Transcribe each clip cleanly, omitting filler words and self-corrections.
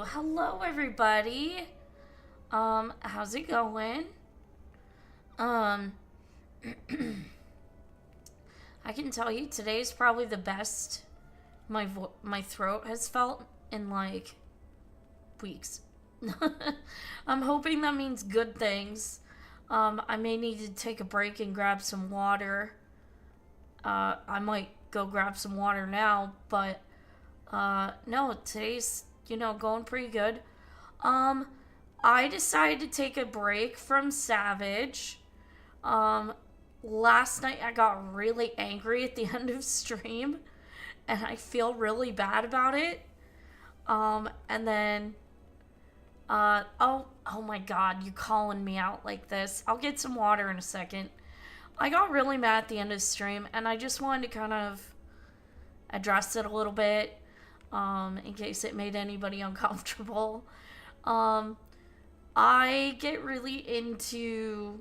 Hello everybody. How's it going? Um, I can tell you today's probably the best my throat has felt in like weeks. I'm hoping that means good things. I may need to take a break and grab some water. I might go grab some water now, but no, today's going pretty good. Um, I decided to take a break from Savage. Um, Last night I got really angry at the end of stream, and I feel really bad about it. And then, oh my God, you calling me out like this? I'll get some water in a second. I got really mad at the end of the stream, and I just wanted to kind of address it a little bit, in case it made anybody uncomfortable. Um, I get really into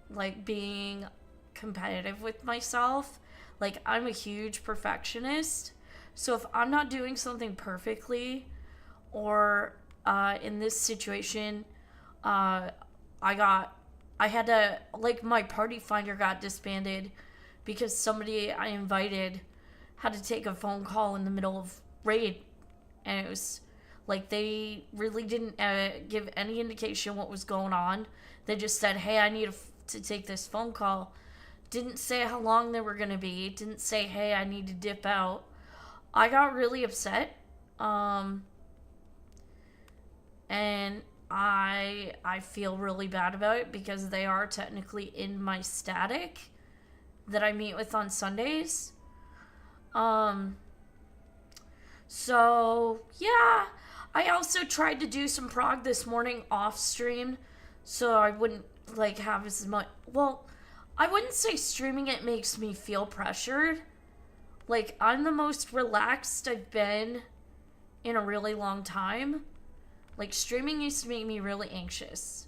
like being competitive with myself. Like, I'm a huge perfectionist. So if I'm not doing something perfectly, or in this situation, uh, I had to, like, my party finder got disbanded because somebody I invited had to take a phone call in the middle of raid, and it was like they really didn't give any indication what was going on. They just said, "Hey, I need to take this phone call." Didn't say how long they were gonna be. Didn't say, "Hey, I need to dip out." I got really upset, and I feel really bad about it because they are technically in my static that I meet with on Sundays. Um, So, yeah. I also tried to do some prog this morning off stream so I wouldn't like have as much. Well, I wouldn't say streaming it makes me feel pressured. Like, I'm the most relaxed I've been in a really long time. Like, streaming used to make me really anxious.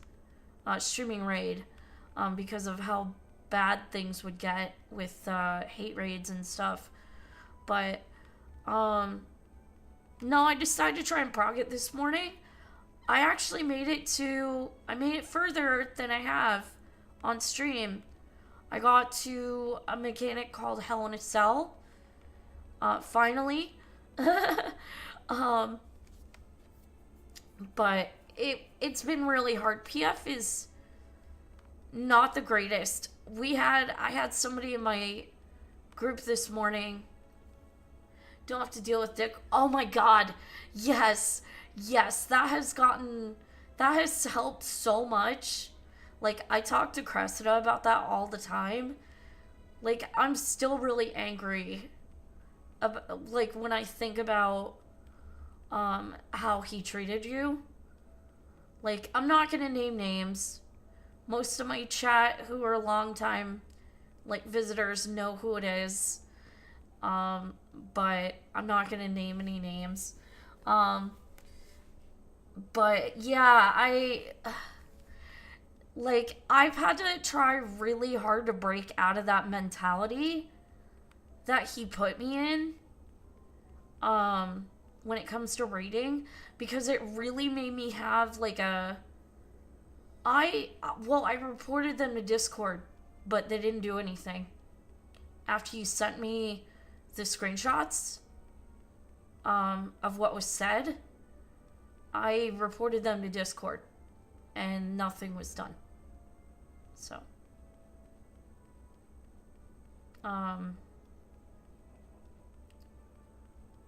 Streaming raid, because of how bad things would get with hate raids and stuff. But, no, I decided to try and prog it this morning. I actually I made it further than I have on stream. I got to a mechanic called Hell in a Cell. Finally. um, but it's been really hard. PF is not the greatest. I had somebody in my group this morning. Don't have to deal with dick. Oh my God. Yes. Yes. That has helped so much. Like, I talk to Cressida about that all the time. Like, I'm still really angry. Like, when I think about, how he treated you. Like, I'm not gonna name names. Most of my chat who are long-time, like, visitors know who it is. But I'm not gonna name any names. But yeah, I've had to try really hard to break out of that mentality that he put me in, when it comes to reading, because it really made me have like I reported them to Discord, but they didn't do anything. After you sent me the screenshots of what was said, I reported them to Discord, and nothing was done. So,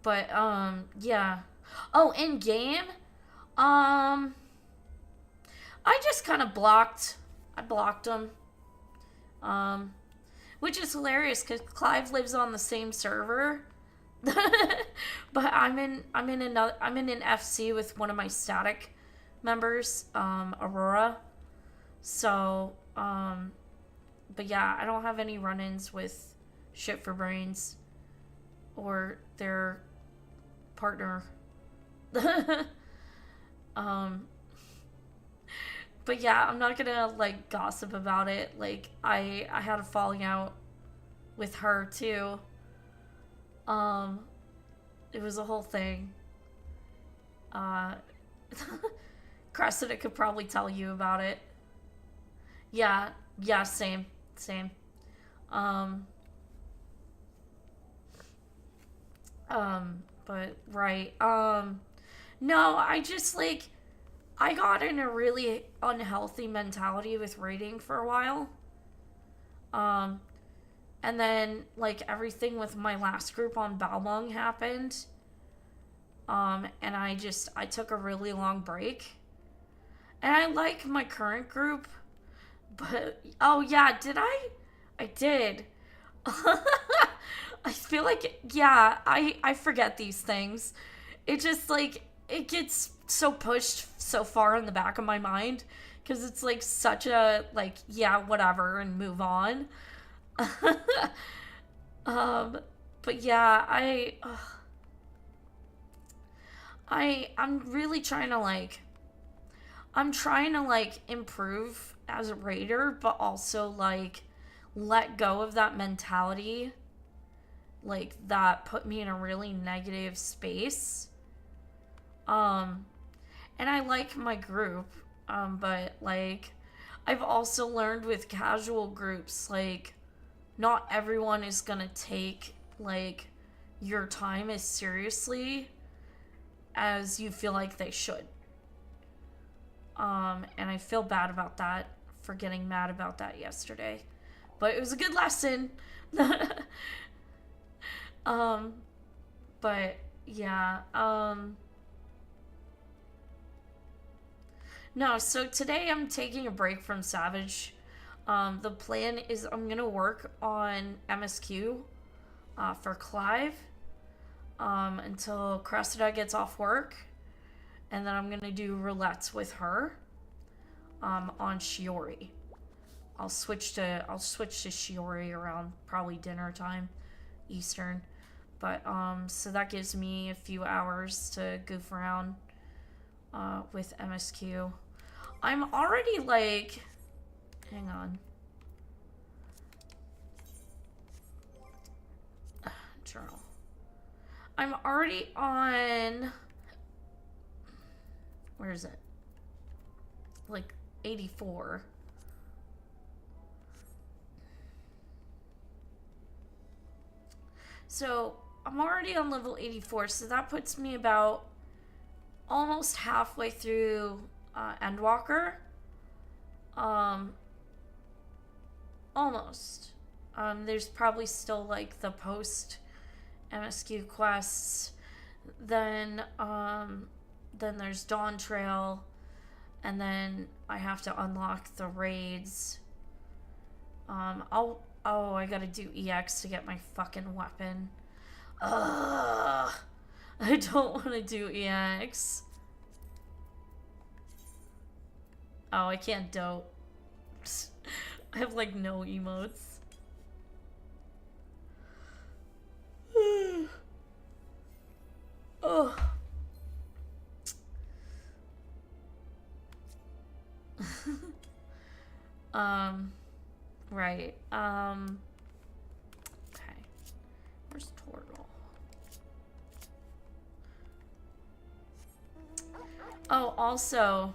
but yeah. Oh, in game, I just kind of I blocked him, which is hilarious because Clive lives on the same server. But I'm in an FC with one of my static members, Aurora. So, but yeah, I don't have any run-ins with Shit for Brains or their partner. But yeah, I'm not gonna like gossip about it. Like, I had a falling out with her too. It was a whole thing. Cressida could probably tell you about it. Yeah, yeah, same. Same. Um, but right. No, I just like I got in a really unhealthy mentality with reading for a while. Um, and then like everything with my last group on Balmung happened. And I took a really long break. And I like my current group, but oh yeah, did I? I did. I feel like yeah, I forget these things. It just like it gets so pushed so far in the back of my mind because it's like such a like yeah, whatever and move on. um but yeah, I'm really trying to like I'm trying to like improve as a raider, but also like let go of that mentality like that put me in a really negative space. Um and I like my group, but like I've also learned with casual groups like not everyone is going to take like your time as seriously as you feel like they should. And I feel bad about that for getting mad about that yesterday. But it was a good lesson. um, but yeah. No, so today I'm taking a break from Savage. The plan is I'm gonna work on MSQ for Clive until Cressida gets off work, and then I'm gonna do roulettes with her on Shiori. I'll switch to Shiori around probably dinner time, Eastern. But so that gives me a few hours to goof around with MSQ. I'm already like, hang on. Journal. I'm already on. Where is it? Like 84. So I'm already on level 84, so that puts me about almost halfway through Endwalker. Almost. There's probably still like the post MSQ quests. Then there's Dawn Trail, and then I have to unlock the raids. I gotta do EX to get my fucking weapon. Ugh. I don't want to do EX. Oh, I can't dope. I have like no emotes. Oh. Right. Okay. Where's Turtle? Oh, also,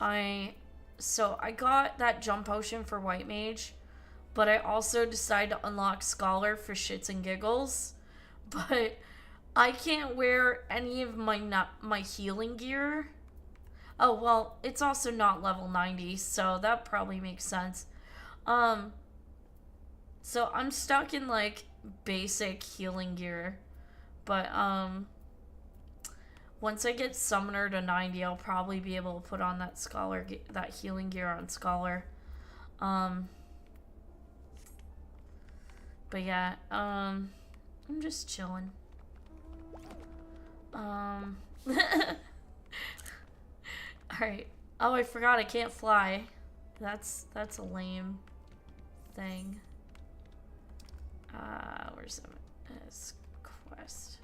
I got that jump potion for White Mage, but I also decided to unlock Scholar for shits and giggles. But I can't wear any of my healing gear. Oh, well, it's also not level 90, so that probably makes sense. So I'm stuck in like basic healing gear, but once I get Summoner to 90, I'll probably be able to put on that healing gear on Scholar. But yeah, I'm just chilling. Alright. Oh, I forgot I can't fly. That's a lame thing. Where's this quest?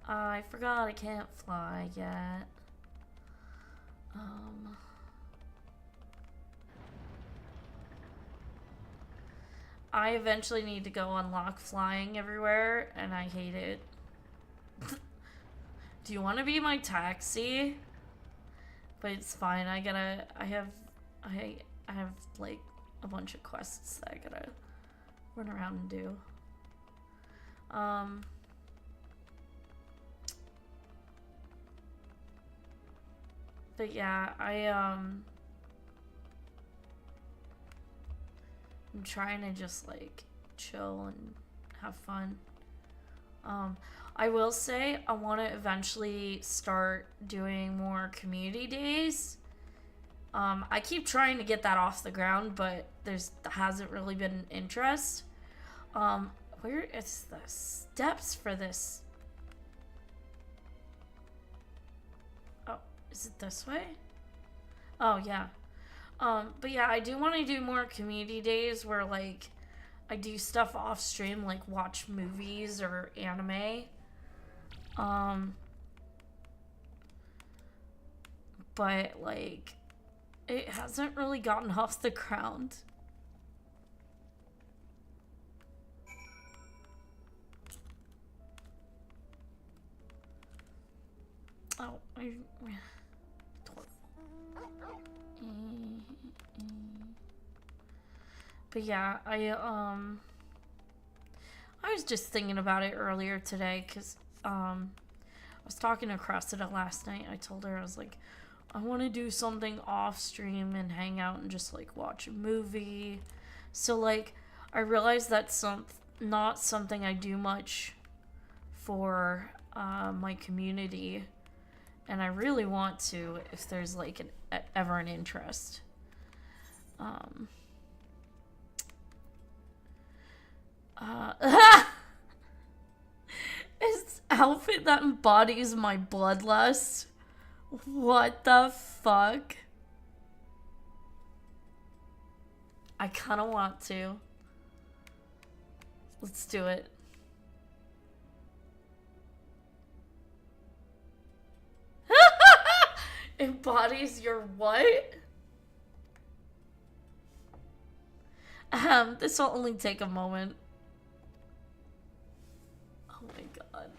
I forgot I can't fly yet. I eventually need to go unlock flying everywhere, and I hate it. Do you want to be my taxi? But it's fine. I have like a bunch of quests that I gotta run around and do. But yeah, I'm trying to just like chill and have fun. I will say I want to eventually start doing more community days. I keep trying to get that off the ground, but hasn't really been an interest. Where is the steps for this? Oh, is it this way? Oh, yeah. But yeah, I do want to do more community days where, like, I do stuff off stream, like watch movies or anime. But, like, it hasn't really gotten off the ground. Oh, but yeah, I was just thinking about it earlier today because I was talking to Cressida last night. I told her, I was like, I want to do something off stream and hang out and just like watch a movie. So like I realized that's not something I do much for my community, and I really want to if there's like ever an interest. It's outfit that embodies my bloodlust. What the fuck? I kind of want to. Let's do it. Embodies your what? This will only take a moment. Oh my god.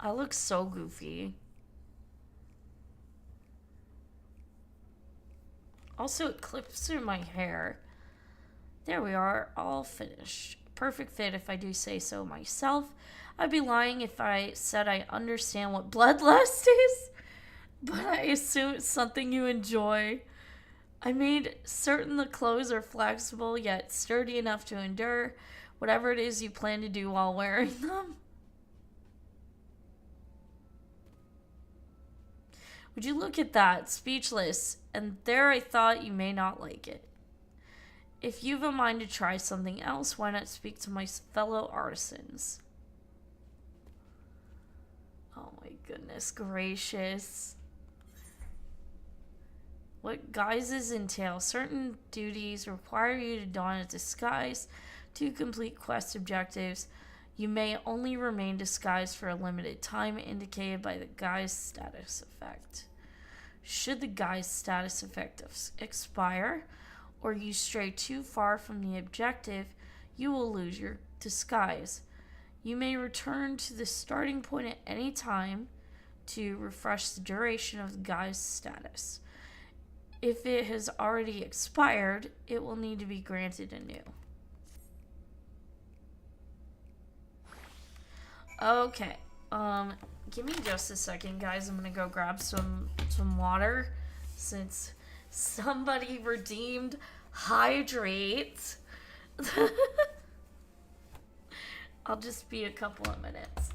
I look so goofy. Also, it clips through my hair. There we are, all finished. Perfect fit if I do say so myself. I'd be lying if I said I understand what bloodlust is, but I assume it's something you enjoy. I made certain the clothes are flexible yet sturdy enough to endure whatever it is you plan to do while wearing them. Would you look at that? Speechless. And there I thought you may not like it. If you've a mind to try something else, why not speak to my fellow artisans? Oh my goodness gracious. What guises entail? Certain duties require you to don a disguise to complete quest objectives. You may only remain disguised for a limited time indicated by the guise status effect. Should the guise status effect expire, or you stray too far from the objective, you will lose your disguise. You may return to the starting point at any time to refresh the duration of the guise status. If it has already expired, it will need to be granted anew. Okay, give me just a second, guys. I'm gonna go grab some water since somebody redeemed hydrate. I'll just be a couple of minutes.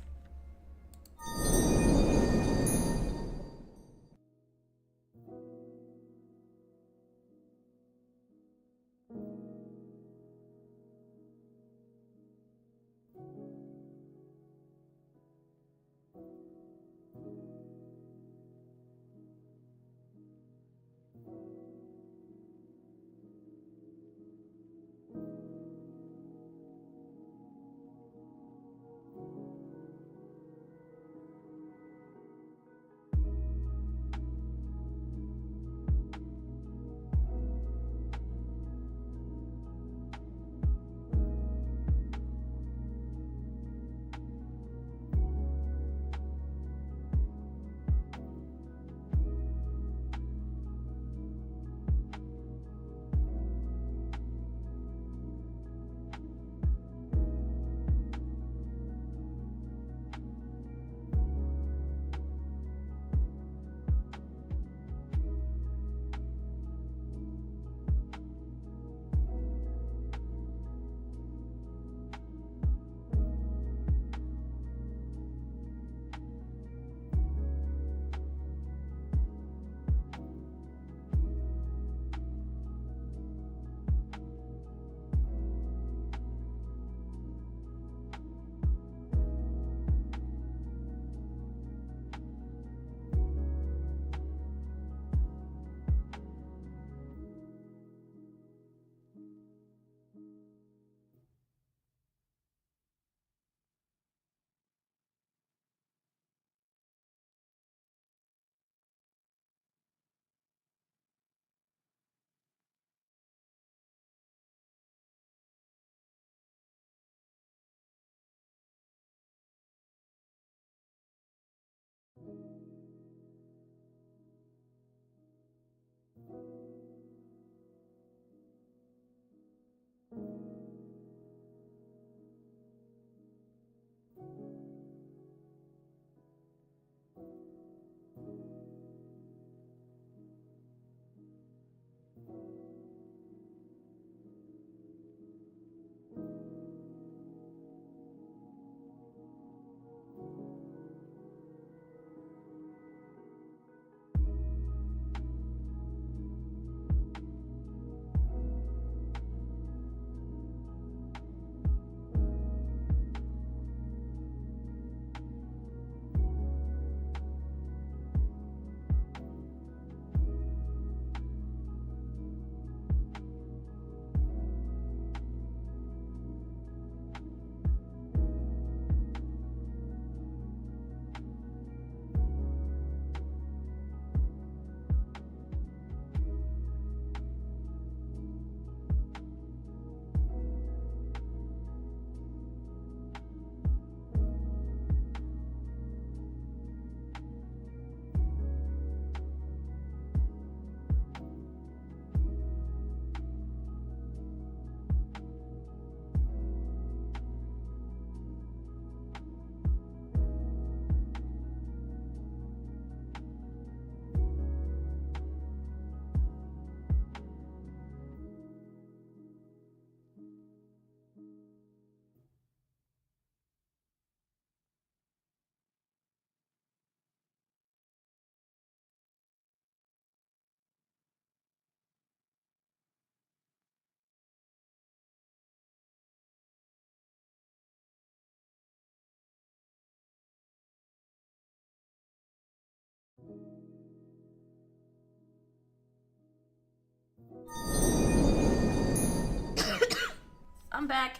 back.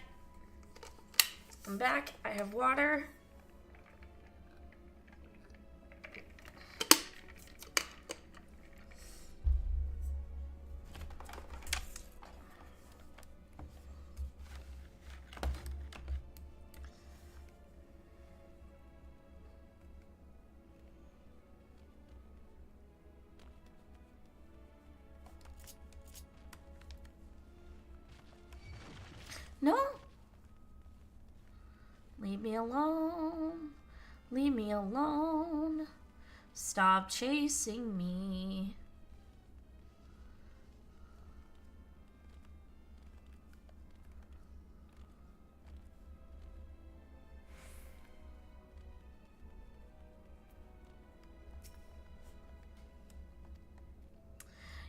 I'm back. I have water. No. Leave me alone. Leave me alone. Stop chasing me.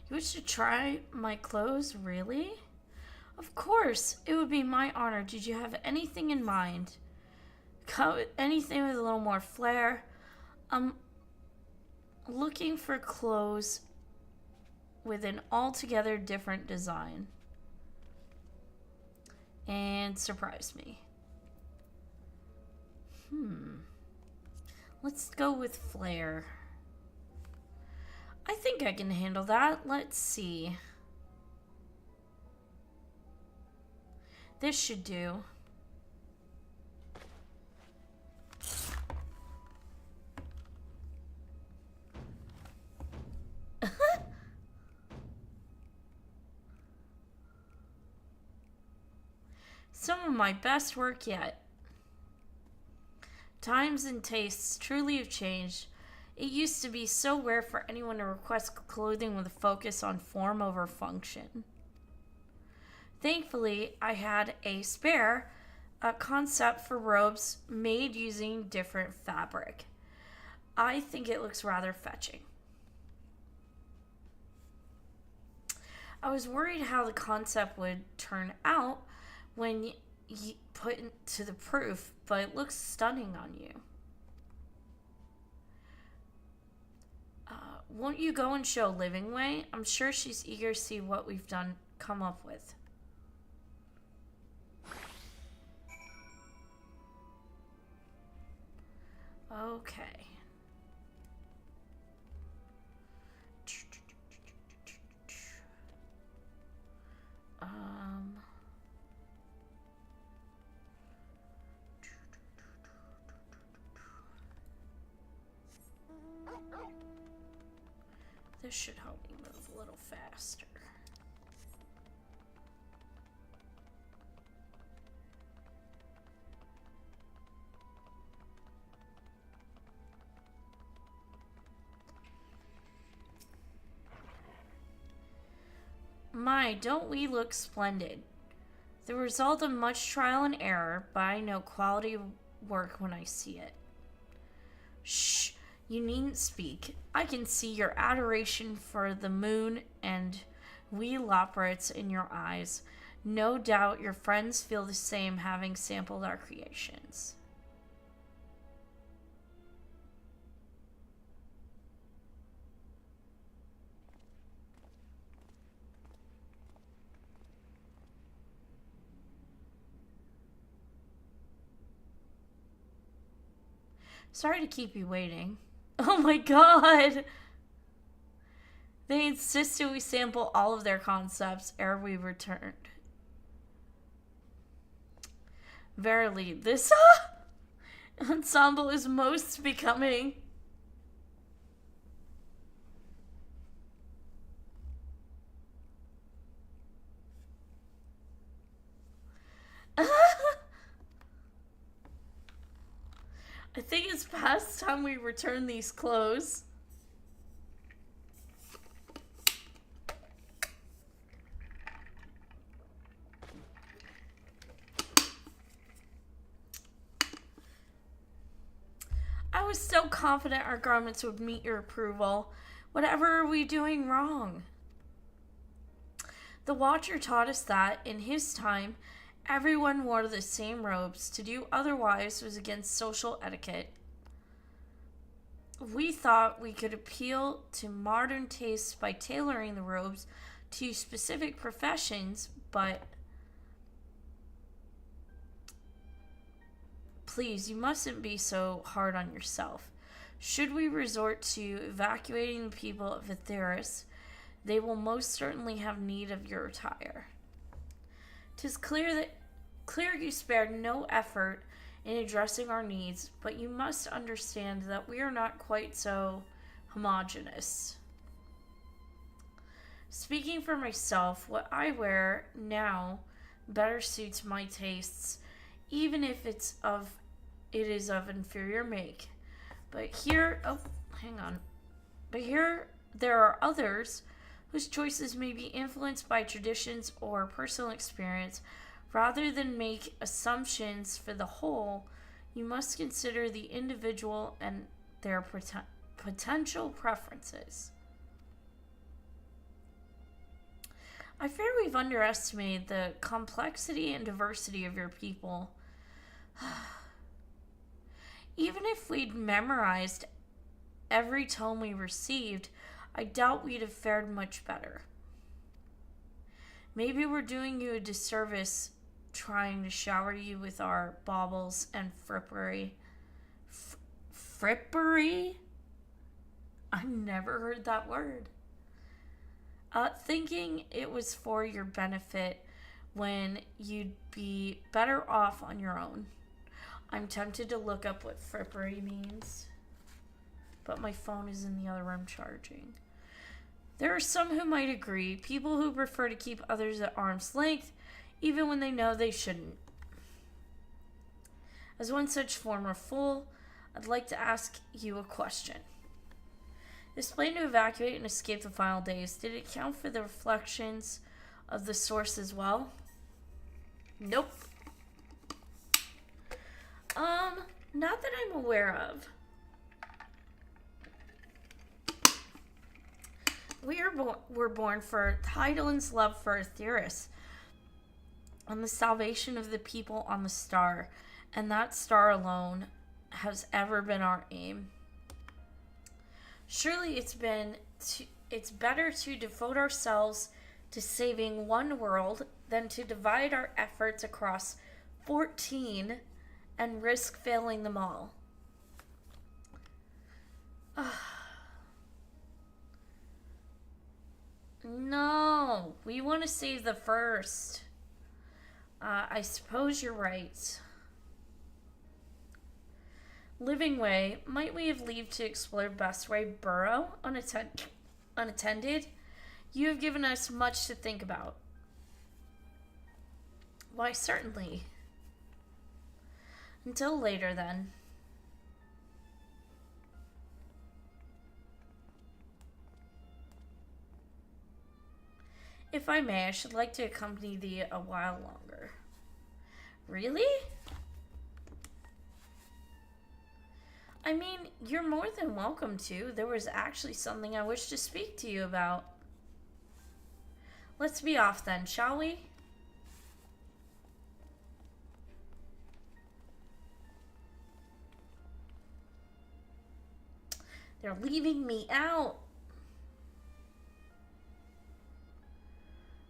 You wish to try my clothes, really? Of course, it would be my honor. Did you have anything in mind? Anything with a little more flair? I'm looking for clothes with an altogether different design. And surprise me. Let's go with flair. I think I can handle that. Let's see. This should do. Some of my best work yet. Times and tastes truly have changed. It used to be so rare for anyone to request clothing with a focus on form over function. Thankfully, I had a spare concept for robes made using different fabric. I think it looks rather fetching. I was worried how the concept would turn out when you put it to the proof, but it looks stunning on you. Won't you go and show Living Way? I'm sure she's eager to see what we've come up with. Okay. This should help me move a little faster. My, don't we look splendid? The result of much trial and error, but I know quality work when I see it. Shh, you needn't speak. I can see your adoration for the moon and wee loporits in your eyes. No doubt your friends feel the same, having sampled our creations. Sorry to keep you waiting. Oh my god! They insisted we sample all of their concepts ere we returned. Verily, this ensemble is most becoming. I think it's past time we return these clothes. I was so confident our garments would meet your approval. Whatever are we doing wrong? The Watcher taught us that, in his time, everyone wore the same robes. To do otherwise was against social etiquette. We thought we could appeal to modern tastes by tailoring the robes to specific professions, but Please, you mustn't be so hard on yourself. Should we resort to evacuating the people of Aetheris, they will most certainly have need of your attire. 'Tis clear you spared no effort in addressing our needs, but you must understand that we are not quite so homogeneous. Speaking for myself, what I wear now better suits my tastes, even if it is of inferior make. But here there are others whose choices may be influenced by traditions or personal experience. Rather than make assumptions for the whole, you must consider the individual and their potential preferences. I fear we've underestimated the complexity and diversity of your people. Even if we'd memorized every tome we received, I doubt we'd have fared much better. Maybe we're doing you a disservice trying to shower you with our baubles and frippery. Frippery? I've never heard that word. Thinking it was for your benefit when you'd be better off on your own. I'm tempted to look up what frippery means, but my phone is in the other room charging. There are some who might agree, people who prefer to keep others at arm's length, even when they know they shouldn't. As one such former fool, I'd like to ask you a question. This plan to evacuate and escape the final days, did it count for the reflections of the source as well? Nope. Not that I'm aware of. We're born for Hydaelyn's love for Aetheris and the salvation of the people on the star, and that star alone has ever been our aim. Surely it's better to devote ourselves to saving one world than to divide our efforts across 14 and risk failing them all. No, we want to save the first. I suppose you're right. Living Way, might we have leave to explore Bestway Burrow unattended? You have given us much to think about. Why, certainly. Until later, then. If I may, I should like to accompany thee a while longer. Really? I mean, you're more than welcome to. There was actually something I wish to speak to you about. Let's be off then, shall we? They're leaving me out.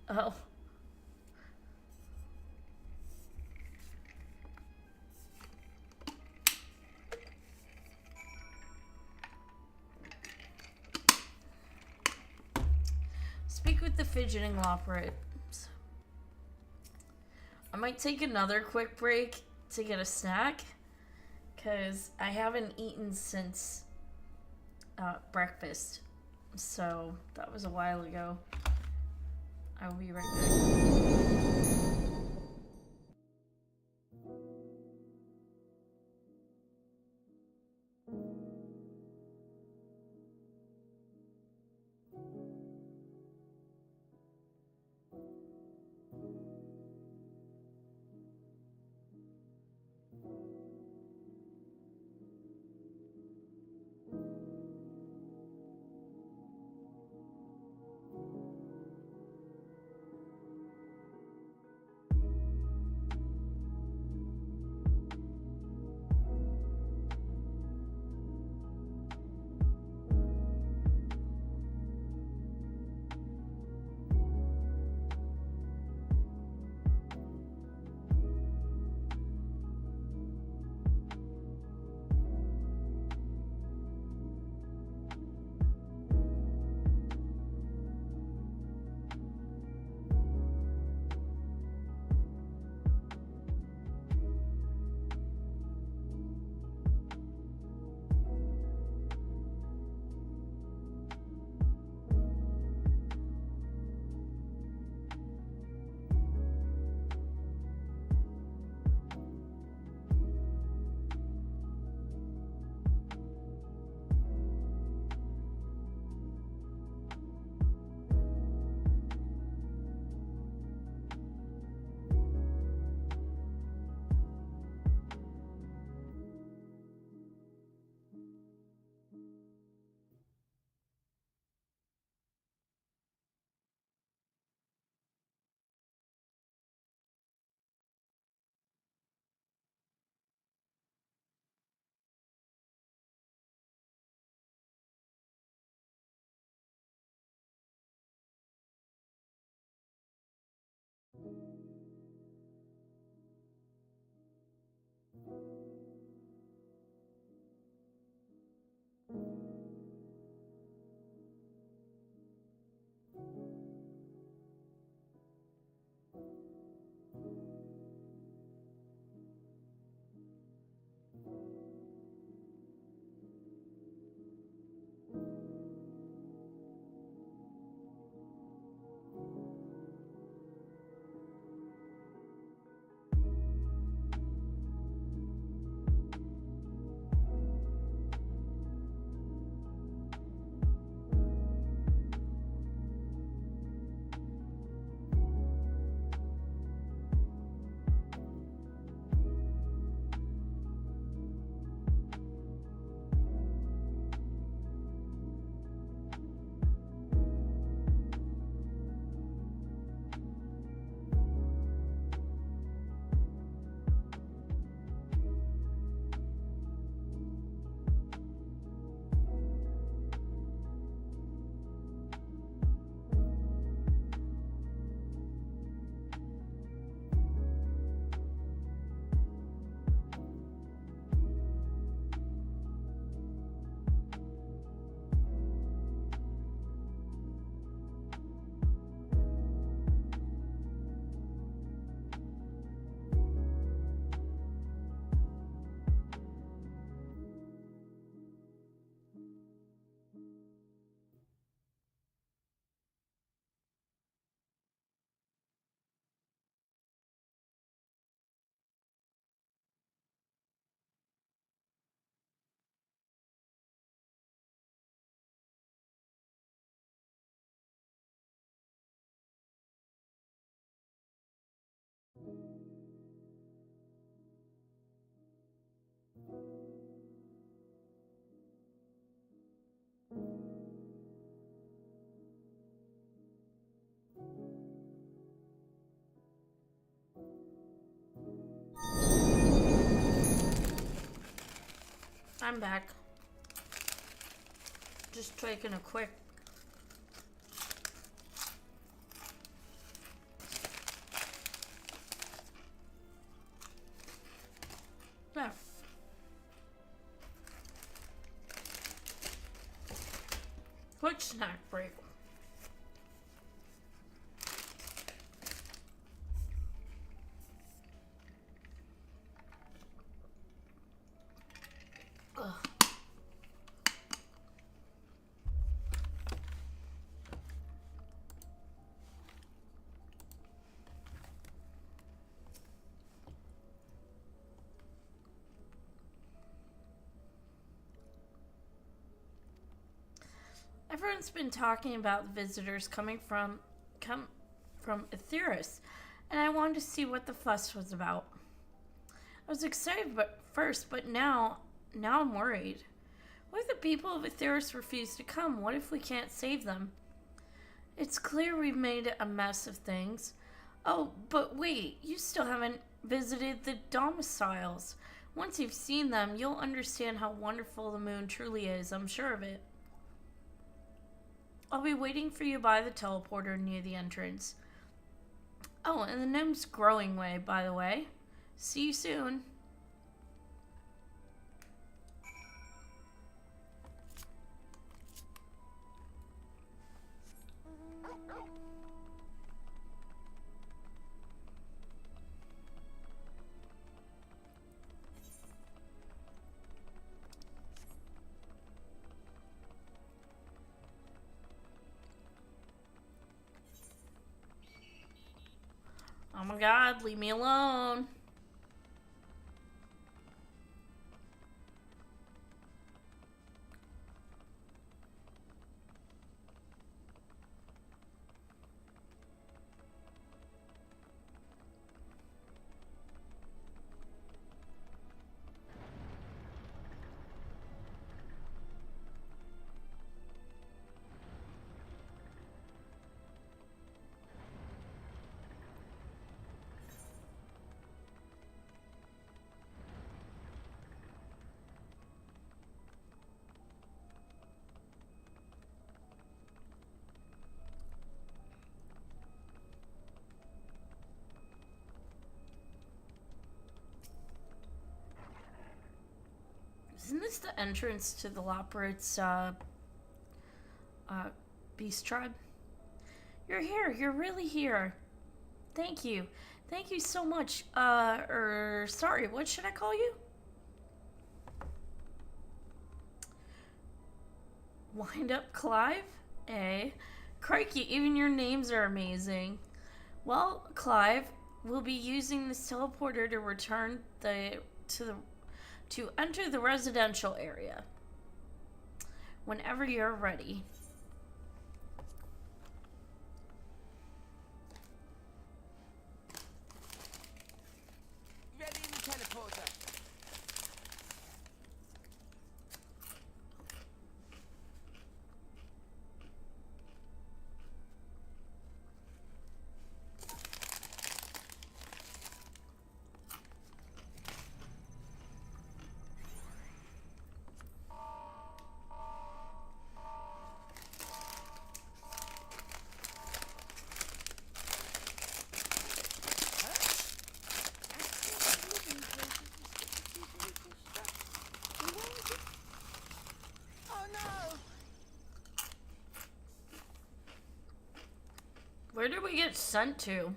Oh. Speak with the fidgeting operatives. I might take another quick break to get a snack, because I haven't eaten since breakfast. So that was a while ago. I will be right back. I'm back. Just taking a quick. There. Quick snack break. Ugh. Everyone's been talking about the visitors come from Aetheris, and I wanted to see what the fuss was about. I was excited but now I'm worried. What if the people of Aetheris refuse to come? What if we can't save them? It's clear we've made a mess of things. Oh, but wait, you still haven't visited the domiciles. Once you've seen them, you'll understand how wonderful the moon truly is, I'm sure of it. I'll be waiting for you by the teleporter near the entrance. Oh, and the gnome's growing way, by the way. See you soon. Oh my god, leave me alone. Isn't this the entrance to the Loporrit's, beast tribe? You're here. You're really here. Thank you. Thank you so much. Sorry, what should I call you? Wind up Clive? Eh? Crikey, even your names are amazing. Well, Clive, we'll be using this teleporter to return to enter the residential area. Whenever you're ready. Ready in the teleporter. Where did we get sent to?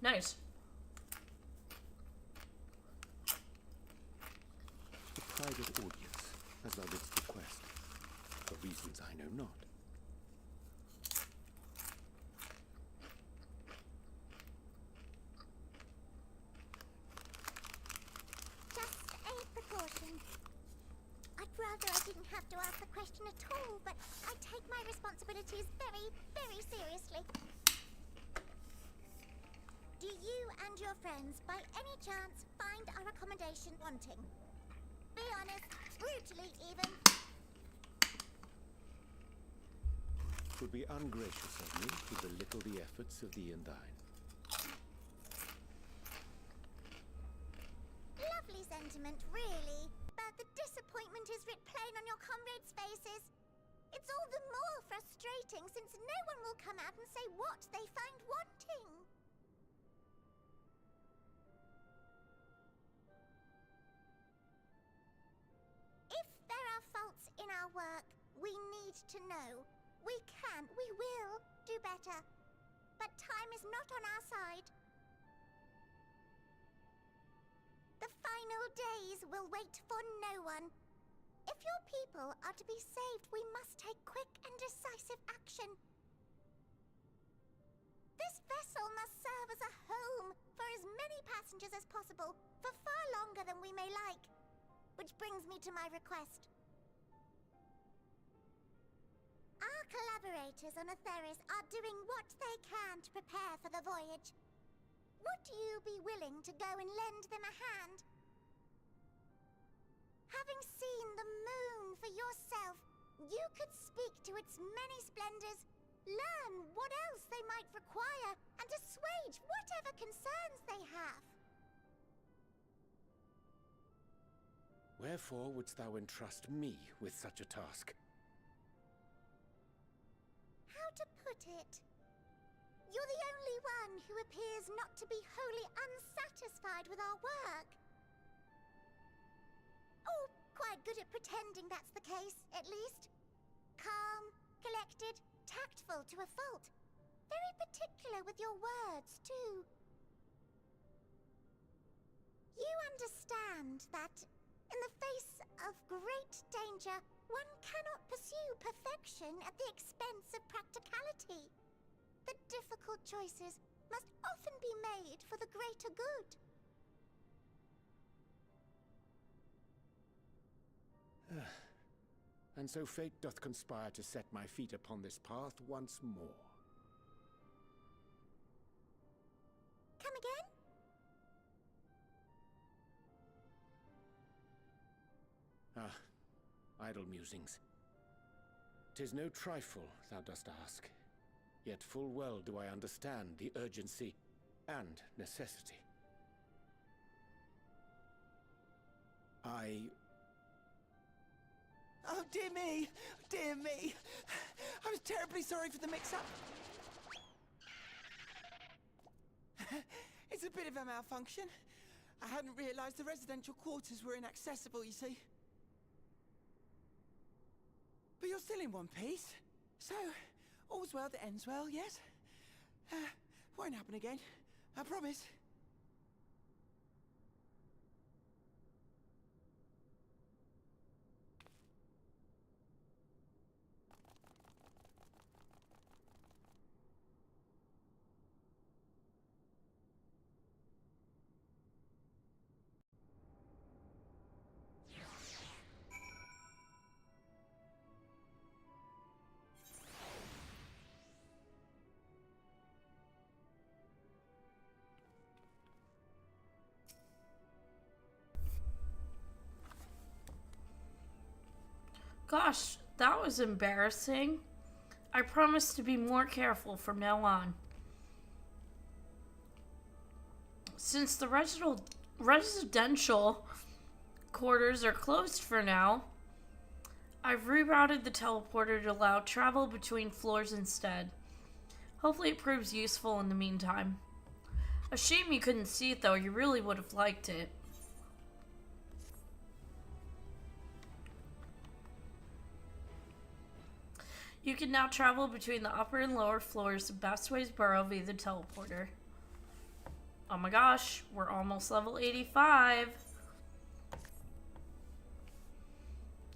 Nice. A private audience, as thou didst request, for reasons I know not. Just a precaution. I'd rather I didn't have to ask the question at all, but I take my responsibilities very, very seriously. Do you and your friends, by any chance, find our accommodation wanting? Be honest, brutally even. Would be ungracious of me to belittle the efforts of thee and thine. Lovely It's all the more frustrating since no one will come out and say what they find wanting. If there are faults in our work, we need to know. We will do better. But time is not on our side. The final days will wait for no one. If your people are to be saved, we must take quick and decisive action. This vessel must serve as a home for as many passengers as possible, for far longer than we may like. Which brings me to my request. Our collaborators on Atheris are doing what they can to prepare for the voyage. Would you be willing to go and lend them a hand? Having seen the moon for yourself, you could speak to its many splendors, learn what else they might require, and assuage whatever concerns they have. Wherefore wouldst thou entrust me with such a task? How to put it? You're the only one who appears not to be wholly unsatisfied with our work. Oh, quite good at pretending that's the case, at least. Calm, collected, tactful to a fault. Very particular with your words, too. You understand that, in the face of great danger, one cannot pursue perfection at the expense of practicality. The difficult choices must often be made for the greater good. And so fate doth conspire to set my feet upon this path once more. Come again? Idle musings. 'Tis no trifle thou dost ask, yet full well do I understand the urgency and necessity. Oh, dear me! Dear me! I was terribly sorry for the mix-up. It's a bit of a malfunction. I hadn't realized the residential quarters were inaccessible, you see. But you're still in one piece. So, all's well that ends well, yes? Won't happen again. I promise. Gosh, that was embarrassing. I promise to be more careful from now on. Since the residential quarters are closed for now, I've rerouted the teleporter to allow travel between floors instead. Hopefully it proves useful in the meantime. A shame you couldn't see it though, you really would have liked it. You can now travel between the upper and lower floors of Bestways Borough via the teleporter. Oh my gosh, we're almost level 85.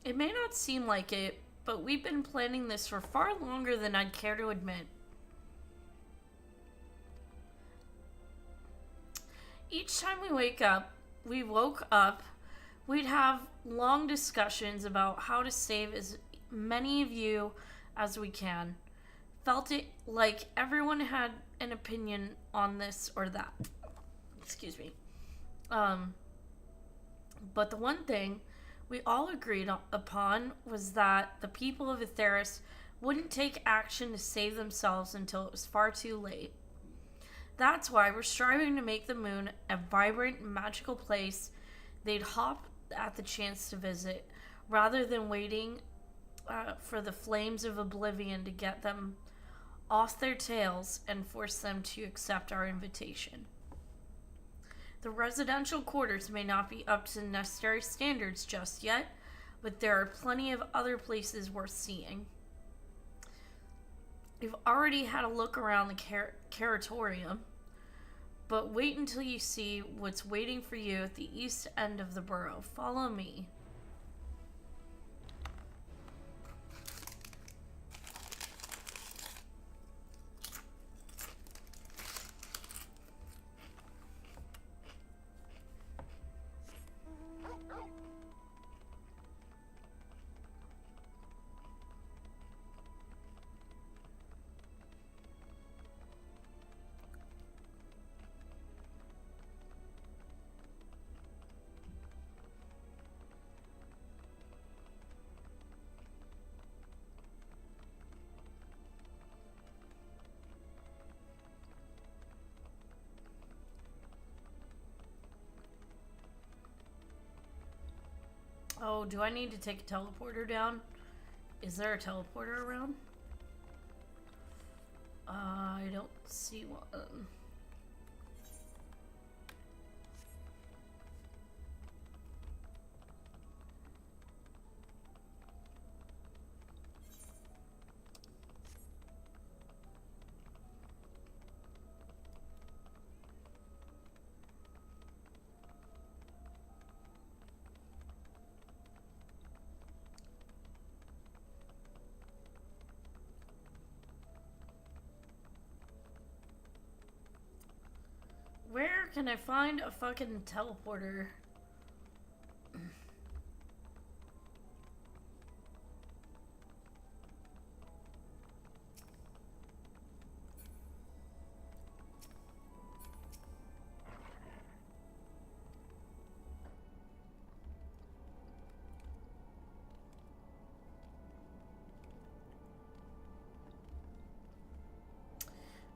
It may not seem like it, but we've been planning this for far longer than I'd care to admit. Each time we woke up, we'd have long discussions about how to save as many of you as we can. Felt it like everyone had an opinion on this or that. Excuse me. But the one thing we all agreed upon was that the people of Atheris wouldn't take action to save themselves until it was far too late. That's why we're striving to make the moon a vibrant, magical place they'd hop at the chance to visit, rather than waiting for the flames of oblivion to get them off their tails and force them to accept our invitation. The residential quarters may not be up to necessary standards just yet, but there are plenty of other places worth seeing. You've already had a look around the Caratorium, but wait until you see what's waiting for you at the east end of the borough. Follow me. Oh, do I need to take a teleporter down? Is there a teleporter around? I don't see one. Where can I find a fucking teleporter?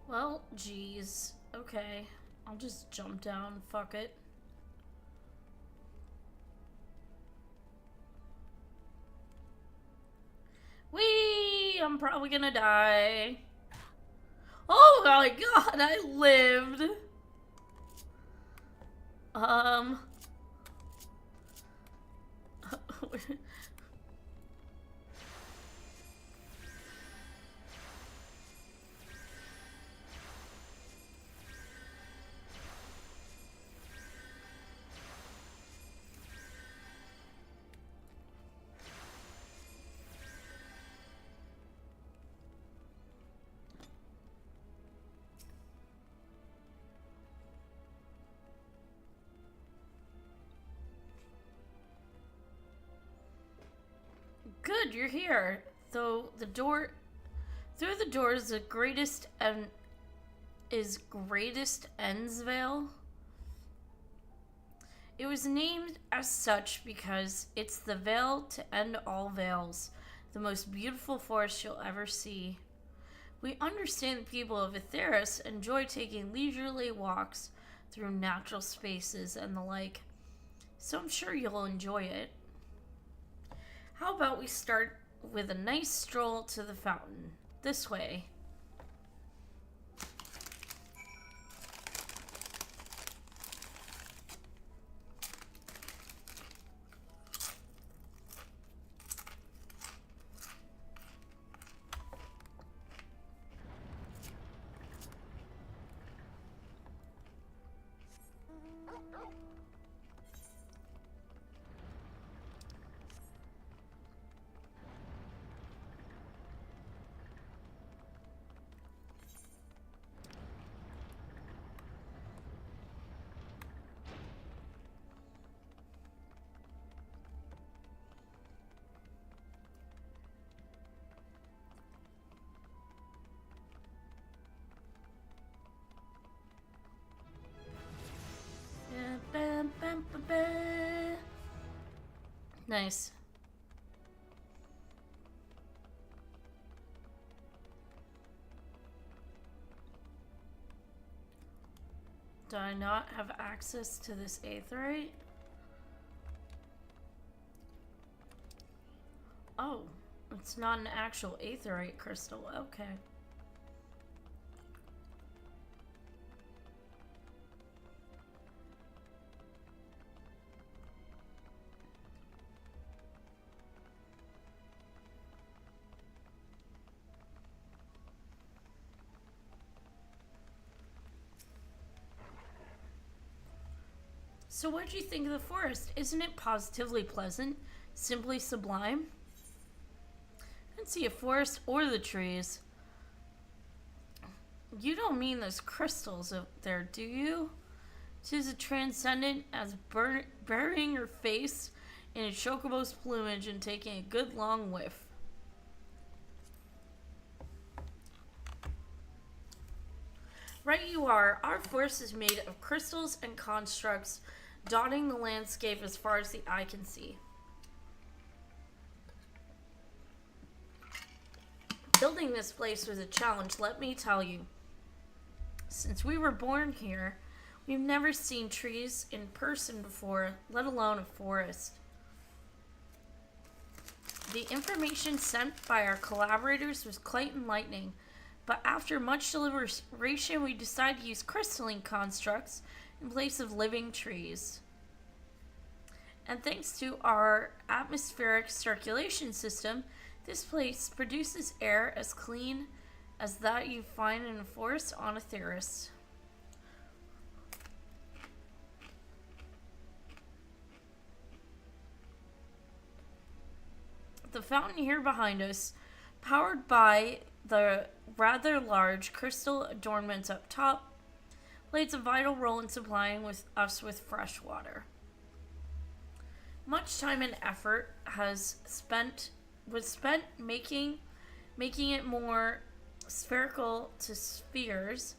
Well, geez. Okay. I'll just jump down. Fuck it. Whee! I'm probably gonna die. Oh my god, I lived! Good, you're here. Though the door, through the door is the greatest Endsvale. It was named as such because it's the veil to end all veils, the most beautiful forest you'll ever see. We understand the people of Aetheris enjoy taking leisurely walks through natural spaces and the like, so I'm sure you'll enjoy it. How about we start with a nice stroll to the fountain? This way. Nice. Do I not have access to this aetheryte? Oh, It's not an actual aetheryte crystal. Okay. So what do you think of the forest? Isn't it positively pleasant? Simply sublime? I didn't see a forest or the trees. You don't mean those crystals up there, do you? 'Tis as transcendent as burying your face in a chocobo's plumage and taking a good long whiff. Right you are. Our forest is made of crystals and constructs, dotting the landscape as far as the eye can see. Building this place was a challenge, let me tell you. Since we were born here, we've never seen trees in person before, let alone a forest. The information sent by our collaborators was quite enlightening, but after much deliberation, we decided to use crystalline constructs in place of living trees. And thanks to our atmospheric circulation system, this place produces air as clean as that you find in a forest on Aetheris. The fountain here behind us, powered by the rather large crystal adornments up top, plays a vital role in supplying us with fresh water. Much time and effort was spent making it more spherical to spheres,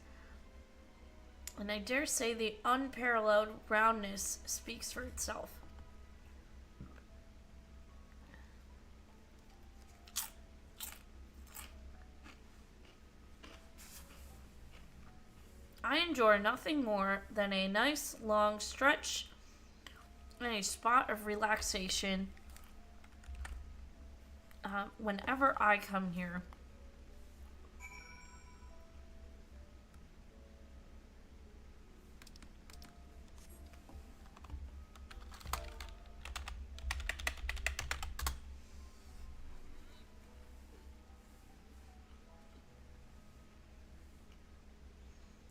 and I dare say the unparalleled roundness speaks for itself. I enjoy nothing more than a nice long stretch and a spot of relaxation whenever I come here.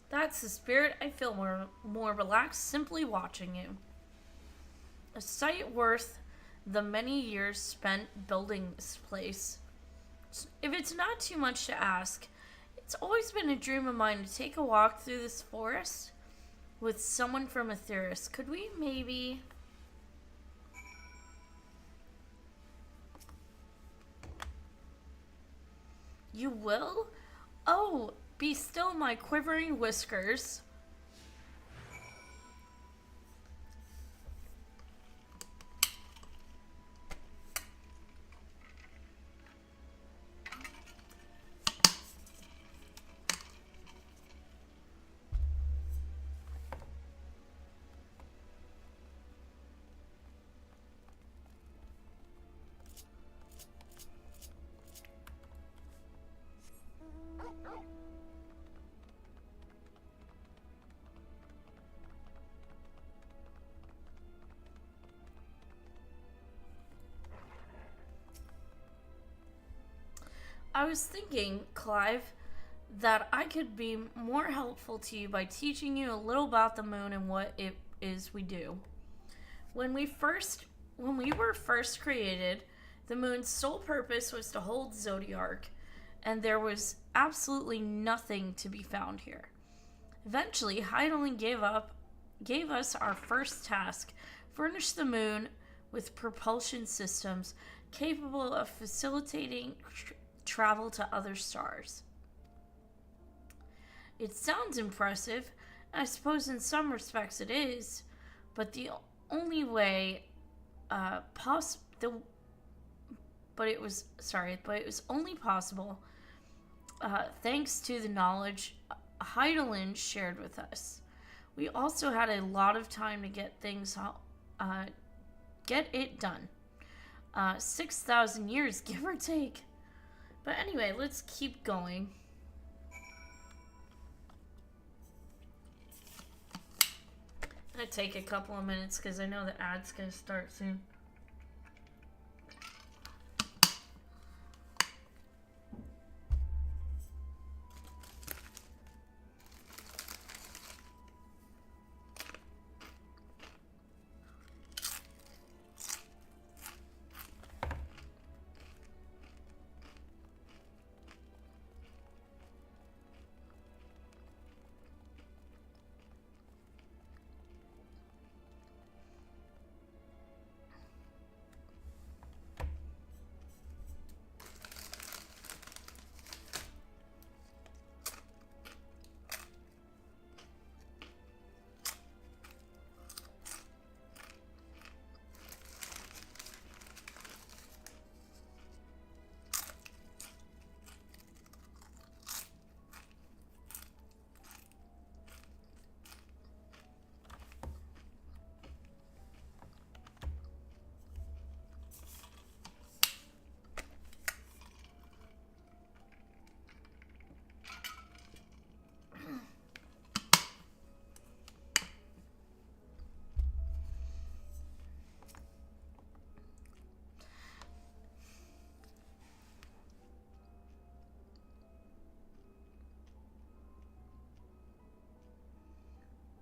That's the spirit. I feel more relaxed simply watching you. A sight worth the many years spent building this place. If it's not too much to ask, it's always been a dream of mine to take a walk through this forest with someone from Aetheris. Could we maybe... You will? Oh, be still, my quivering whiskers. I was thinking, Clive, that I could be more helpful to you by teaching you a little about the moon and what it is we do. When we were first created, the moon's sole purpose was to hold Zodiark, and there was absolutely nothing to be found here. Eventually, Heidelin gave us our first task: furnish the moon with propulsion systems capable of facilitating travel to other stars. It sounds impressive, and I suppose in some respects it is, but the only way it was only possible thanks to the knowledge Heidelin shared with us. We also had a lot of time to get it done. 6,000 years, give or take. But anyway, let's keep going. Gonna take a couple of minutes because I know the ad's gonna start soon.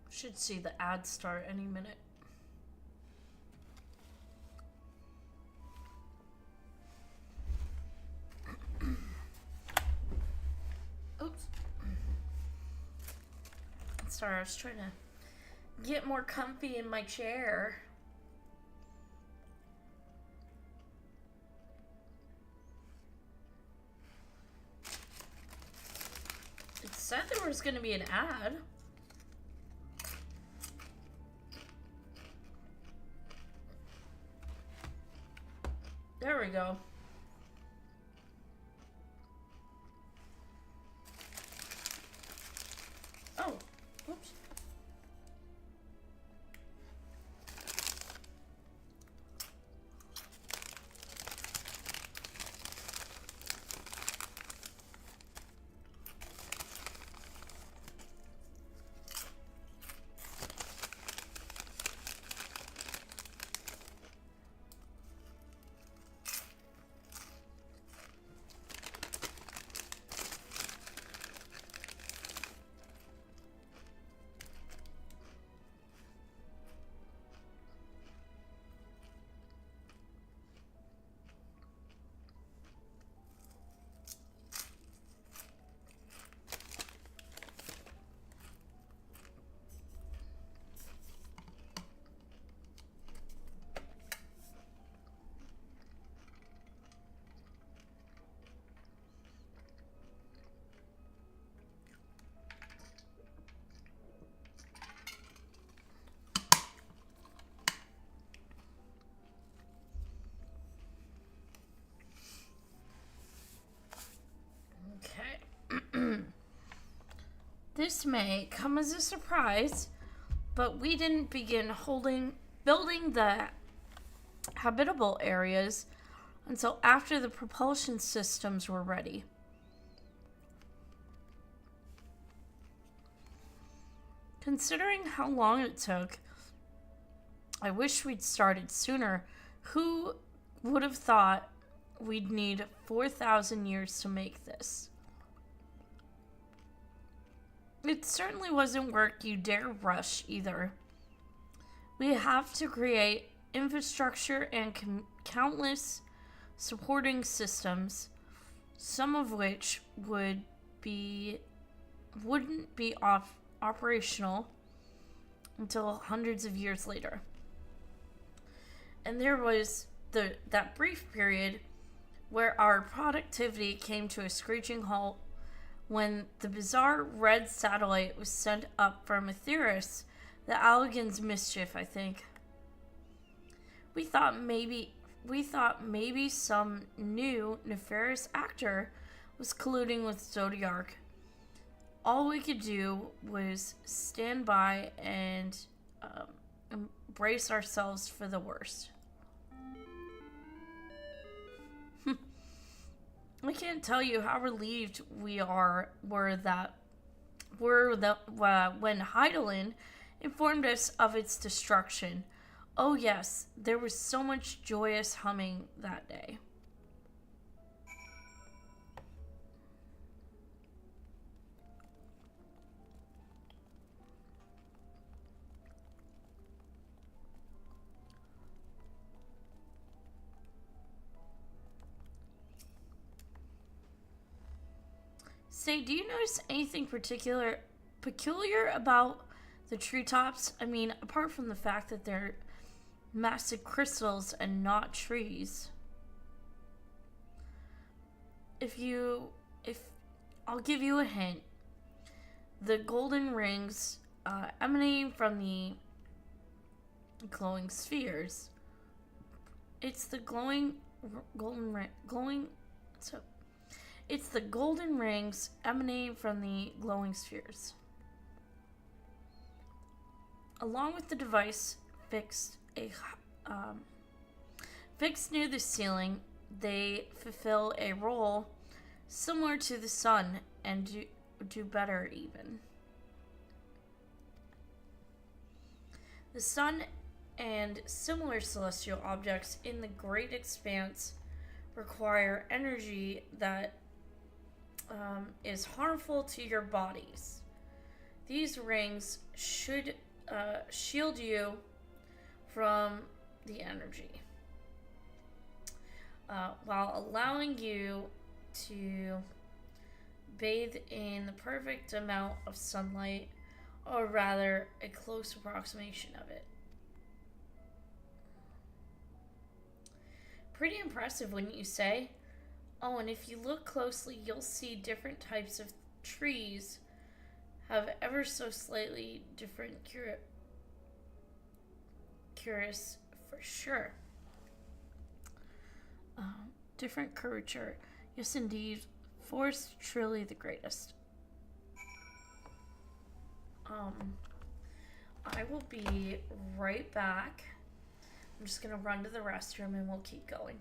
Should see the ad start any minute. Oops. Sorry, I was trying to get more comfy in my chair. It said there was going to be an ad. There we go. Oh, oops. This may come as a surprise, but we didn't begin building the habitable areas until after the propulsion systems were ready. Considering how long it took, I wish we'd started sooner. Who would have thought we'd need 4,000 years to make this? It certainly wasn't work you dare rush either. We have to create infrastructure and countless supporting systems, some of which wouldn't be operational until hundreds of years later. And there was that brief period where our productivity came to a screeching halt when the bizarre red satellite was sent up from Aetheris, the Allegan's mischief, I think. We thought maybe some new nefarious actor was colluding with Zodiark. All we could do was stand by and brace ourselves for the worst. I can't tell you how relieved when Heidelin informed us of its destruction. Oh yes, there was so much joyous humming that day. Say, do you notice anything peculiar about the treetops? I mean, apart from the fact that they're massive crystals and not trees. If I'll give you a hint, the golden rings emanating from the glowing spheres. It's the It's the golden rings emanating from the glowing spheres. Along with the device fixed near the ceiling, they fulfill a role similar to the sun and do better even. The sun and similar celestial objects in the great expanse require energy that is harmful to your bodies. These rings should shield you from the energy, while allowing you to bathe in the perfect amount of sunlight, or rather, a close approximation of it. Pretty impressive, wouldn't you say? Oh, and if you look closely, you'll see different types of trees have ever so slightly different curious for sure. Different curvature. Yes, indeed. Forest truly the greatest. I will be right back. I'm just gonna run to the restroom and we'll keep going.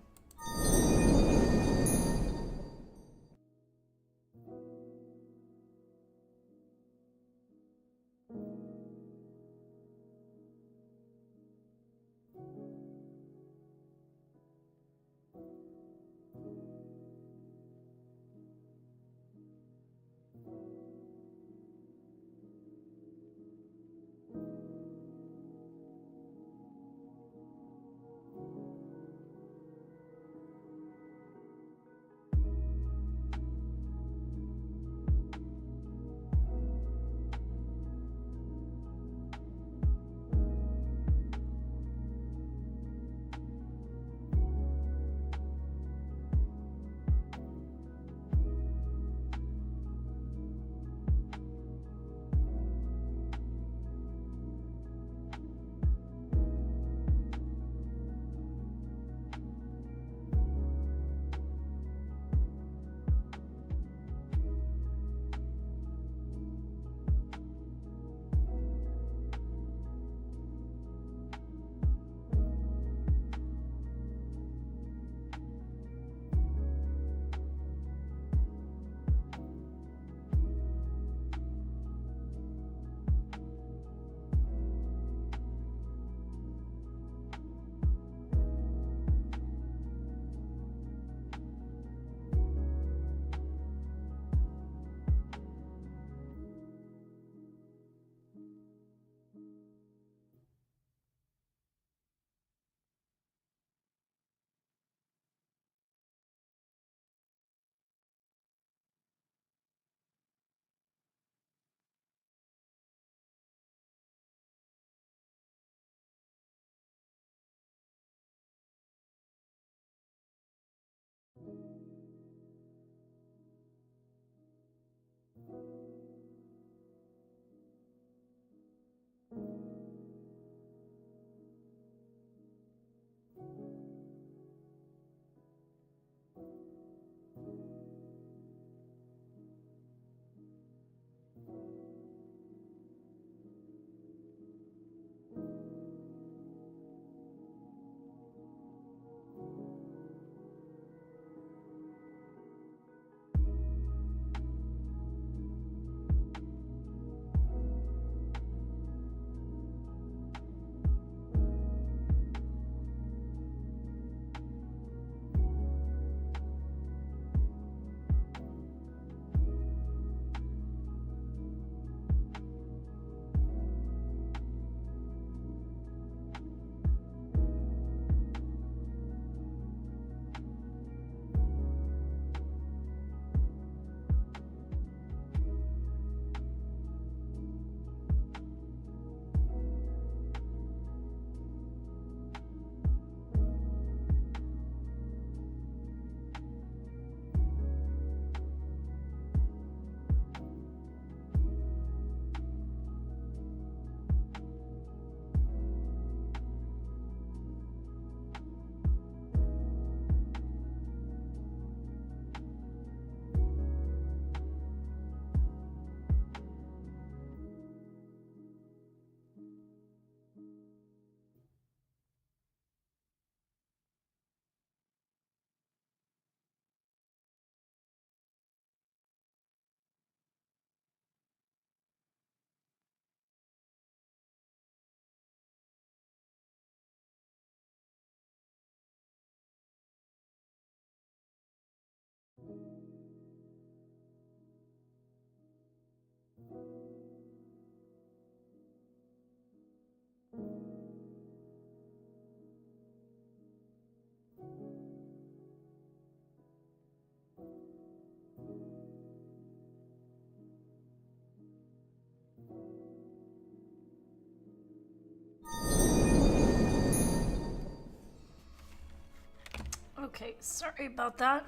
Okay, sorry about that.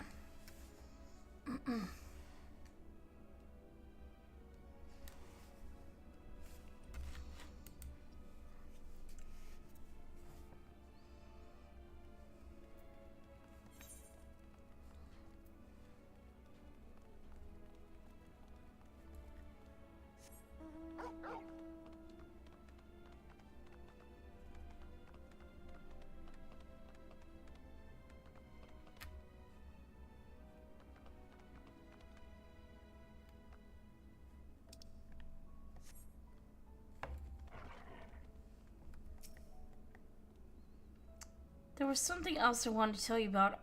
There was something else I wanted to tell you about.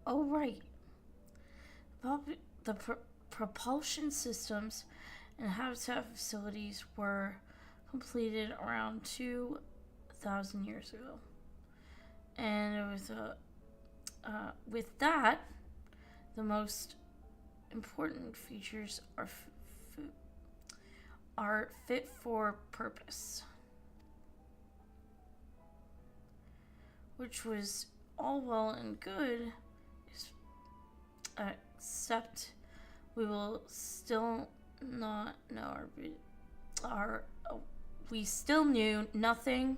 Oh, right. About the propulsion systems and habitat facilities were completed around 2,000 years ago. And it was with that, the most important features are fit for purpose, which was all well and good, except we will still not know we still knew nothing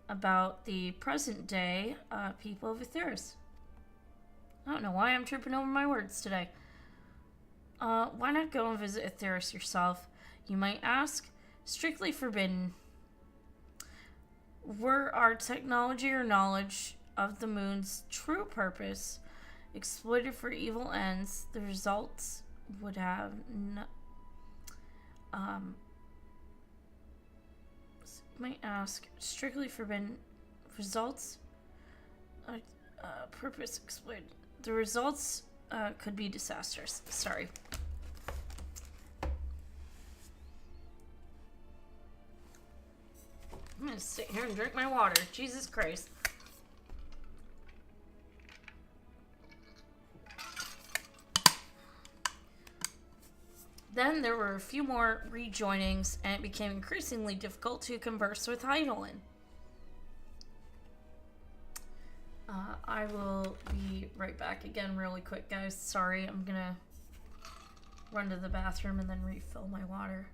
about the present day people of Aetheris. I don't know why I'm tripping over my words today. Why not go and visit Aetheris yourself? You might ask. Strictly forbidden. Were our technology or knowledge of the moon's true purpose exploited for evil ends, the results would have might ask. Strictly forbidden. Results purpose exploited. The results could be disastrous. Sorry. I'm gonna sit here and drink my water. Jesus Christ. Then there were a few more rejoinings, and it became increasingly difficult to converse with Heidelin. I will be right back again really quick, guys. Sorry, I'm gonna run to the bathroom and then refill my water.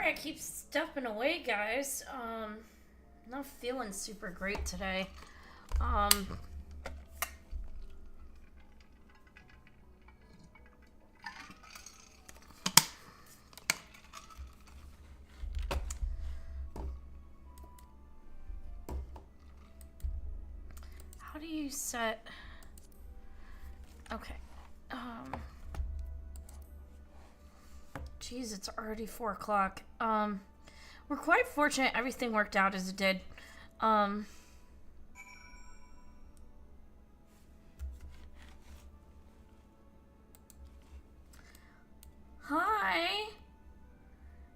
Sorry I keep stepping away, guys. Not feeling super great today. How do you set... Okay. Jeez, it's already 4 o'clock. We're quite fortunate everything worked out as it did. Hi.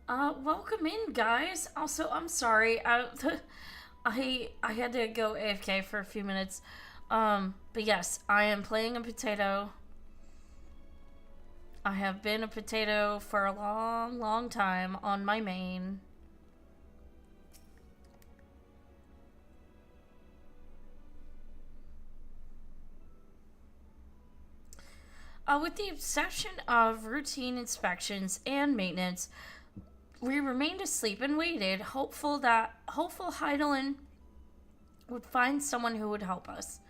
Welcome in, guys. Also, I'm sorry. I had to go AFK for a few minutes. But yes, I am playing a potato. I have been a potato for a long, long time on my main. With the exception of routine inspections and maintenance, we remained asleep and waited, hopeful Heidelin would find someone who would help us.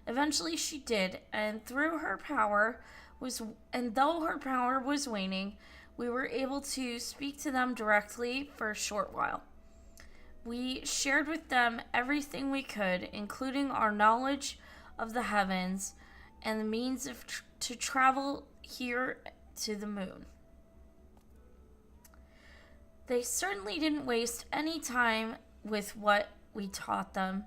Eventually she did, and though her power was waning, we were able to speak to them directly for a short while. We shared with them everything we could, including our knowledge of the heavens and the means to travel here to the moon. They certainly didn't waste any time with what we taught them.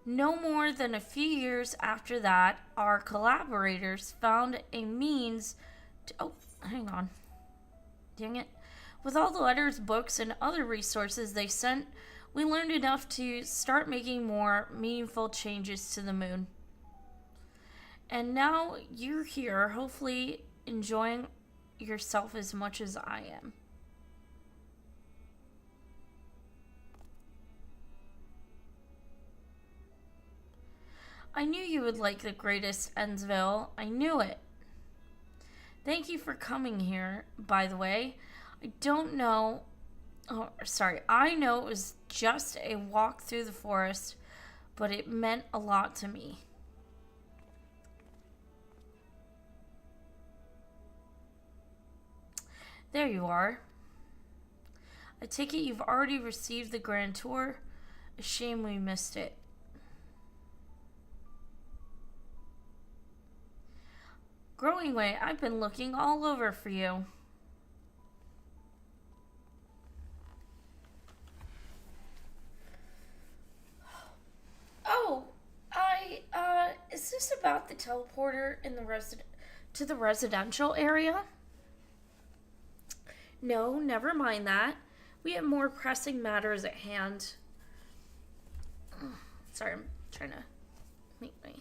No more than a few years after that, our collaborators found a means to... Oh, hang on. Dang it. With all the letters, books, and other resources they sent, we learned enough to start making more meaningful changes to the moon. And now you're here, hopefully enjoying yourself as much as I am. I knew you would like the greatest Ennsville. I knew it. Thank you for coming here, by the way. I know it was just a walk through the forest, but it meant a lot to me. There you are. I take it you've already received the grand tour. A shame we missed it. Growing Way, I've been looking all over for you. Oh, is this about the teleporter in to the residential area? No, never mind that. We have more pressing matters at hand. Sorry, I'm trying to make my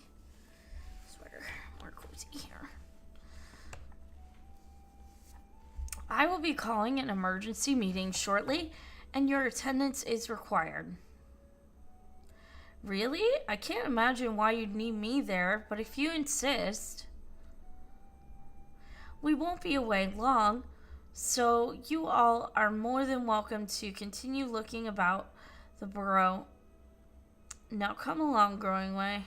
sweater more cozy here. I will be calling an emergency meeting shortly, and your attendance is required. Really? I can't imagine why you'd need me there, but if you insist... We won't be away long, so you all are more than welcome to continue looking about the borough. Now come along, Growing Way.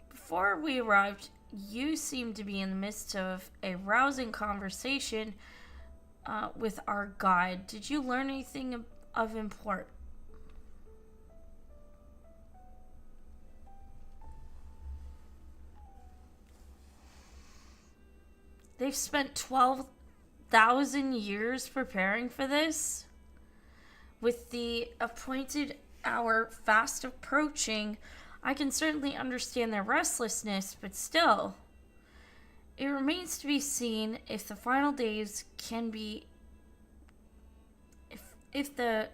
Before we arrived, you seemed to be in the midst of a rousing conversation with our guide. Did you learn anything of import? They've spent 12,000 years preparing for this. With the appointed hour fast approaching, I can certainly understand their restlessness, but still, it remains to be seen if the final days can be... If the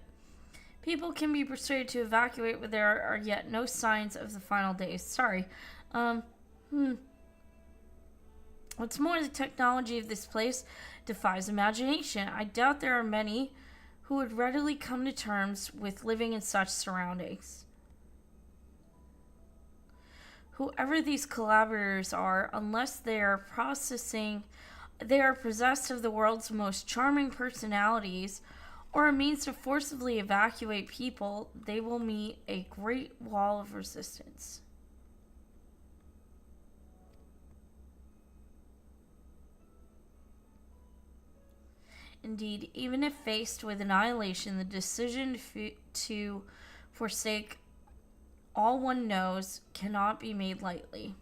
people can be persuaded to evacuate where there are yet no signs of the final days. Sorry. What's more, the technology of this place defies imagination. I doubt there are many who would readily come to terms with living in such surroundings. Whoever these collaborators are, unless they are possessed of the world's most charming personalities or a means to forcibly evacuate people, they will meet a great wall of resistance. Indeed, even if faced with annihilation, the decision to forsake all one knows cannot be made lightly.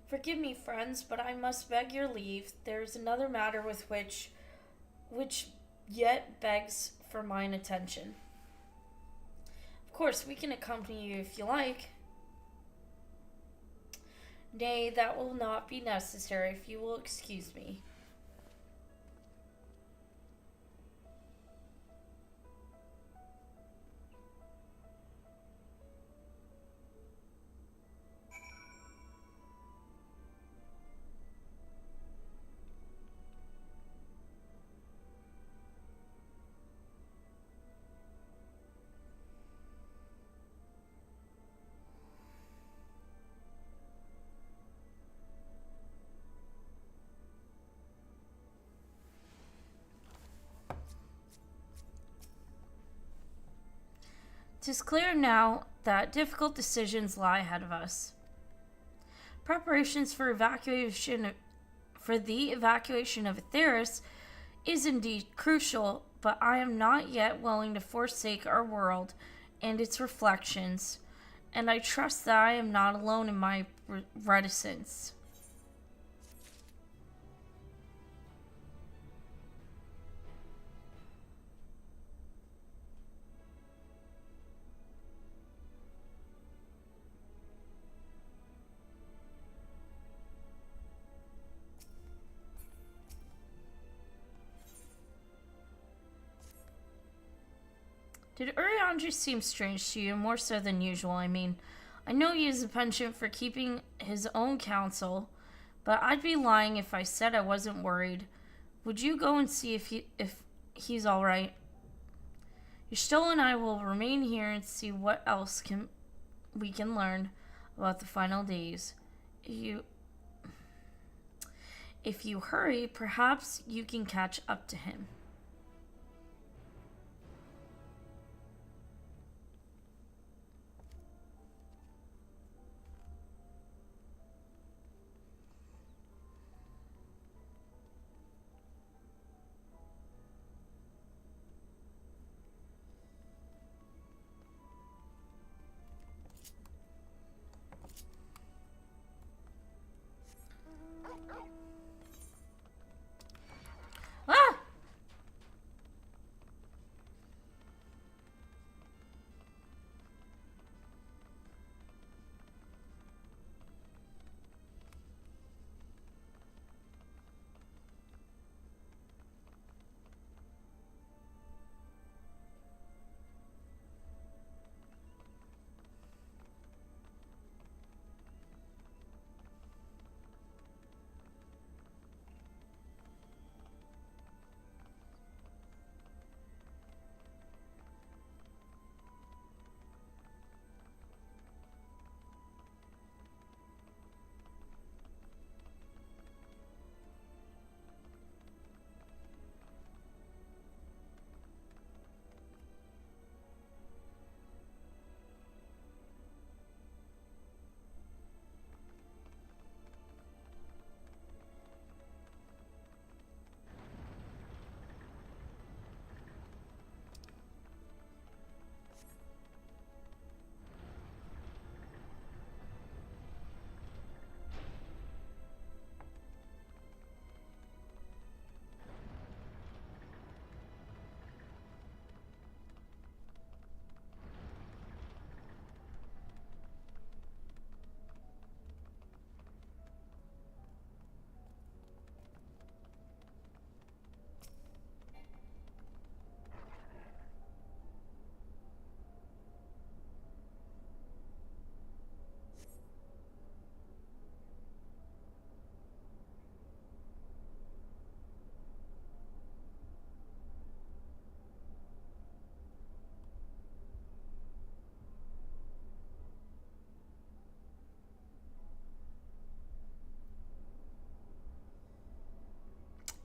Forgive me, friends, but I must beg your leave. There is another matter with which yet begs for mine attention. Of course, we can accompany you if you like. Nay, that will not be necessary if you will excuse me. It is clear now that difficult decisions lie ahead of us. Preparations for the evacuation of Aetheris is indeed crucial, but I am not yet willing to forsake our world and its reflections, and I trust that I am not alone in my reticence. Did Urianger seem strange to you, more so than usual? I mean, I know he has a penchant for keeping his own counsel, but I'd be lying if I said I wasn't worried. Would you go and see if he's all right? Yashtil and I will remain here and see what else we can learn about the final days. If you hurry, perhaps you can catch up to him. Ah!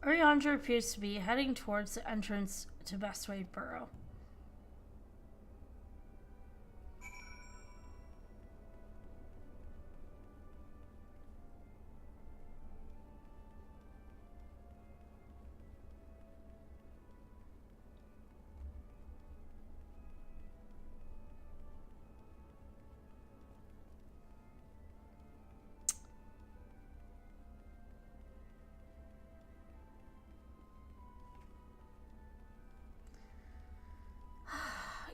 Ariandra appears to be heading towards the entrance to Bestway Burrow.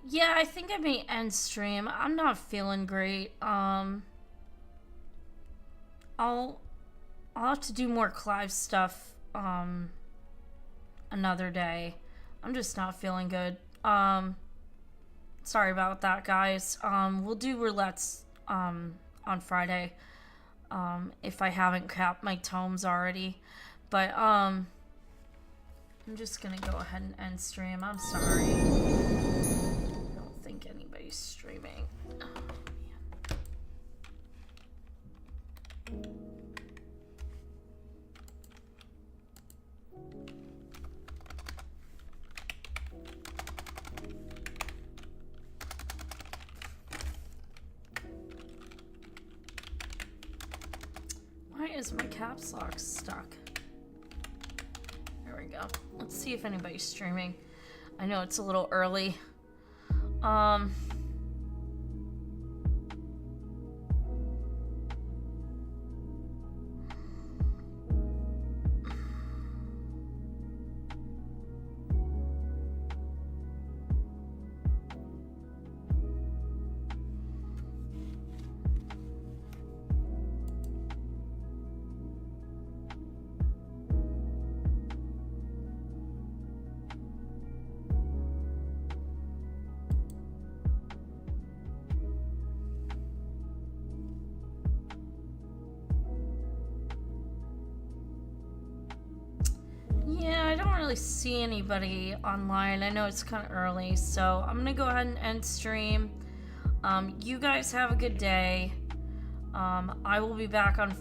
Yeah, I think I may end stream. I'm not feeling great. I'll have to do more Clive stuff another day. I'm just not feeling good. Sorry about that, guys. We'll do roulettes on Friday. If I haven't capped my tomes already. But I'm just gonna go ahead and end stream. I'm sorry. I don't think anybody's streaming. Oh, man. Why is my caps lock stuck? There we go. Let's see if anybody's streaming. I know it's a little early. Yeah, I don't really see anybody online. I know it's kind of early, so I'm gonna go ahead and end stream. You guys have a good day. I will be back on Friday.